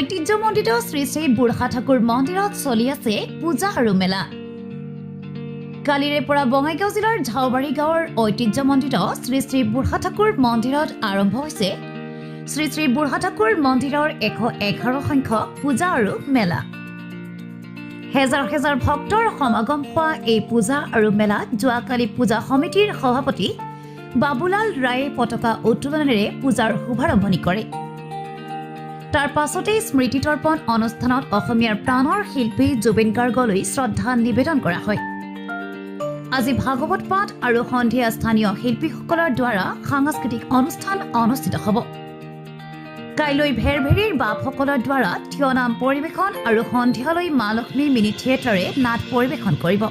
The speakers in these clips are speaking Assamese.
ঐতিহ্যমণ্ডিত শ্ৰী শ্ৰী বুঢ়া ঠাকুৰ মন্দিৰত চলি আছে পূজা আৰু মেলা। কালিৰে পৰা বঙাইগাঁও জিলাৰ ঝাওবাৰী গাঁৱৰ ঐতিহ্যমণ্ডিত শ্ৰী শ্ৰী বুঢ়া ঠাকুৰ মন্দিৰত আৰম্ভ হৈছে শ্ৰী শ্ৰী বুঢ়া ঠাকুৰ মন্দিৰৰ 111 সংখ্যক পূজা আৰু মেলা। হেজাৰ হেজাৰ ভক্তৰ সমাগম হোৱা এই পূজা আৰু মেলাত যোৱাকালি পূজা সমিতিৰ সভাপতি বাবুলাল ৰায়ে পতাকা উত্তোলনেৰে পূজাৰ শুভাৰম্ভণি কৰে। তাৰ পাছতে স্মৃতি তৰ্পণ অনুষ্ঠানত অসমীয়াৰ প্ৰাণৰ শিল্পী জুবিন গাৰ্গলৈ শ্ৰদ্ধা নিবেদন কৰা হয়। আজি ভাগৱত পাঠ আৰু সন্ধিয়া স্থানীয় শিল্পীসকলৰ দ্বাৰা সাংস্কৃতিক অনুষ্ঠান অনুষ্ঠিত হ'ব। কাইলৈ ভেৰভেৰীৰ বাপসকলৰ দ্বাৰা থিয়নাম পৰিৱেশন আৰু সন্ধিয়ালৈ মা লক্ষ্মী মিনি থিয়েটাৰে নাট পৰিৱেশন কৰিব।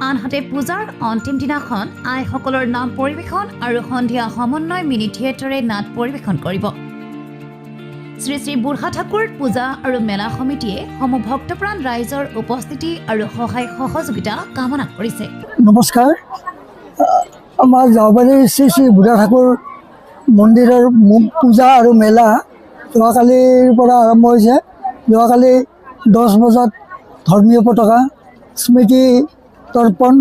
আনহাতে পূজাৰ অন্তিম দিনাখন আইসকলৰ নাম পৰিৱেশন আৰু সন্ধিয়া সমন্বয় মিনি থিয়েটাৰে নাট পৰিৱেশন কৰিব। শ্ৰী শ্ৰী বুঢ়া ঠাকুৰ পূজা আৰু মেলা সমিতিয়ে সমূহ ভক্তপ্ৰাণ ৰাইজৰ উপস্থিতি আৰু সহায় সহযোগিতা কামনা কৰিছে। নমস্কাৰ। আমাৰ ঝাওবাৰীৰ শ্ৰী শ্ৰী বুঢ়া ঠাকুৰ মন্দিৰৰ পূজা আৰু মেলা যোৱাকালিৰ পৰা আৰম্ভ হৈছে। যোৱাকালি 10 বজাত ধৰ্মীয় পতাকা, স্মৃতি তৰ্পণ,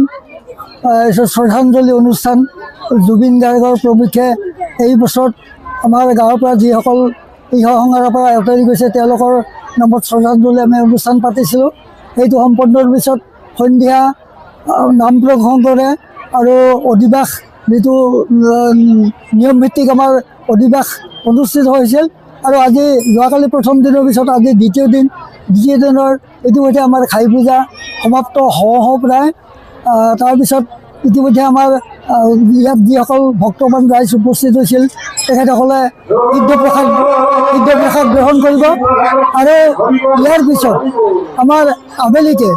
শ্ৰদ্ধাঞ্জলি অনুষ্ঠান, জুবিন গাৰ্গৰ প্ৰমুখ্যে এই বছৰত আমাৰ গাঁৱৰ পৰা যিসকল কৃষক সংঘৰ পৰা আঁতৰি গৈছে তেওঁলোকৰ নামত শ্ৰদ্ধাঞ্জলি আমি অনুষ্ঠান পাতিছিলোঁ। সেইটো সম্পন্নৰ পিছত সন্ধিয়া নাম প্ৰসংগ কৰে আৰু অধিবাস যিটো নিয়মভিত্তিক আমাৰ অধিবাস অনুষ্ঠিত হৈছিল। আৰু আজি যোৱাকালি প্ৰথম দিনৰ পিছত আজি দ্বিতীয় দিনৰ ইতিমধ্যে আমাৰ ঘাই পূজা সমাপ্ত হওঁ প্ৰায়। তাৰপিছত ইতিমধ্যে আমাৰ ইয়াত যিসকল ভক্তবান ৰাইজ উপস্থিত হৈছিল তেখেতসকলে সিদ্ধপ্ৰসাদ গ্ৰহণ কৰিব। আৰু ইয়াৰ পিছত আমাৰ আবেলিতে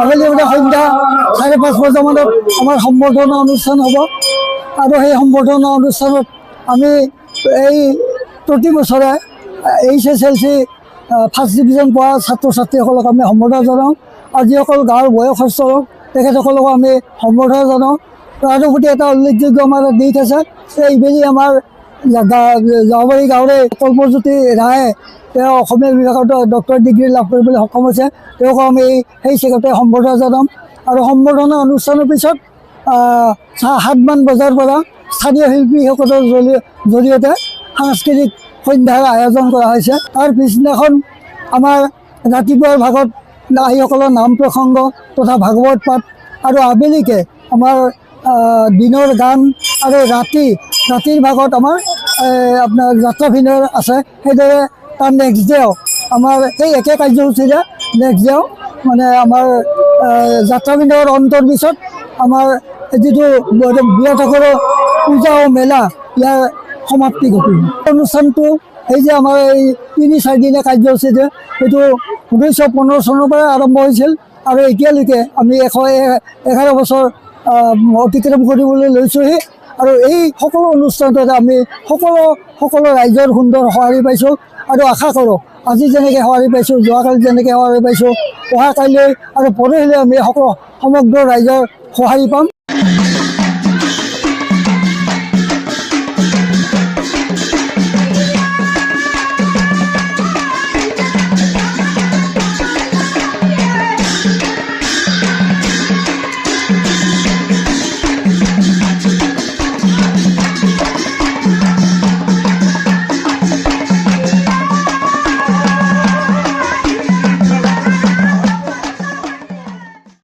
মানে সন্ধ্যা 5:30 বজামানত আমাৰ সম্বৰ্ধনা অনুষ্ঠান হ'ব। আৰু সেই সম্বৰ্ধনা অনুষ্ঠানত আমি এই প্ৰতি বছৰে HSLC ফাৰ্ষ্ট ডিভিজন পোৱা ছাত্ৰ ছাত্ৰীসকলক আমি সম্বৰ্ধনা জনাওঁ আৰু যিসকল গাঁৱৰ বয়সস্থ লোক তেখেতসকলকো আমি সম্বৰ্ধনা জনাওঁ। তাৰ প্ৰতি এটা উল্লেখযোগ্য আমাৰ দিশ আছে। এইবেলি আমাৰ ঝাওবাৰী গাঁৱৰে কল্পজ্যোতি ৰায়ে তেওঁ অসমীয়া বিভাগত ডক্টৰ ডিগ্ৰী লাভ কৰিবলৈ সক্ষম হৈছে। তেওঁকো আমি সেই চেগতে সম্বৰ্ধনা জনাম। আৰু সম্বৰ্ধনা অনুষ্ঠানৰ পিছত 7 মান বজাৰ পৰা স্থানীয় শিল্পীসকলৰ জৰিয়তে সাংস্কৃতিক সন্ধ্যাৰ আয়োজন কৰা হৈছে। তাৰ পিছদিনাখন আমাৰ ৰাতিপুৱাৰ ভাগত আইসকলৰ নাম প্ৰসংগ তথা ভাগৱত পাঠ আৰু আবেলিকে আমাৰ দিনৰ গান আৰু ৰাতিৰ ভাগত আমাৰ আপোনাৰ যাত্ৰাভিনয় আছে। সেইদৰে তাৰ নেক্সট ডেও আমাৰ এই একে কাৰ্যসূচীৰে নেক্সট ডেও মানে আমাৰ যাত্ৰাভিনয়ৰ অন্তৰ পিছত আমাৰ যিটো বুঢ়া ঠাকুৰৰ পূজা আৰু মেলা ইয়াৰ সমাপ্তি ঘটিল। অনুষ্ঠানটো এই যে আমাৰ এই 3-4 দিনীয়া কাৰ্যসূচীতে সেইটো 1915 চনৰ পৰা আৰম্ভ হৈছিল আৰু এতিয়ালৈকে আমি 111 বছৰ অতিক্ৰম কৰিবলৈ লৈছোঁহি। আৰু এই সকলো অনুষ্ঠানতে আমি সকলো ৰাইজৰ সুন্দৰ সঁহাৰি পাইছোঁ আৰু আশা কৰোঁ আজি যেনেকৈ সঁহাৰি পাইছোঁ, যোৱাকালি যেনেকৈ সঁহাৰি পাইছোঁ, অহা কাইলৈ আৰু পৰহিলৈ আমি সমগ্ৰ ৰাইজৰ সঁহাৰি পাম।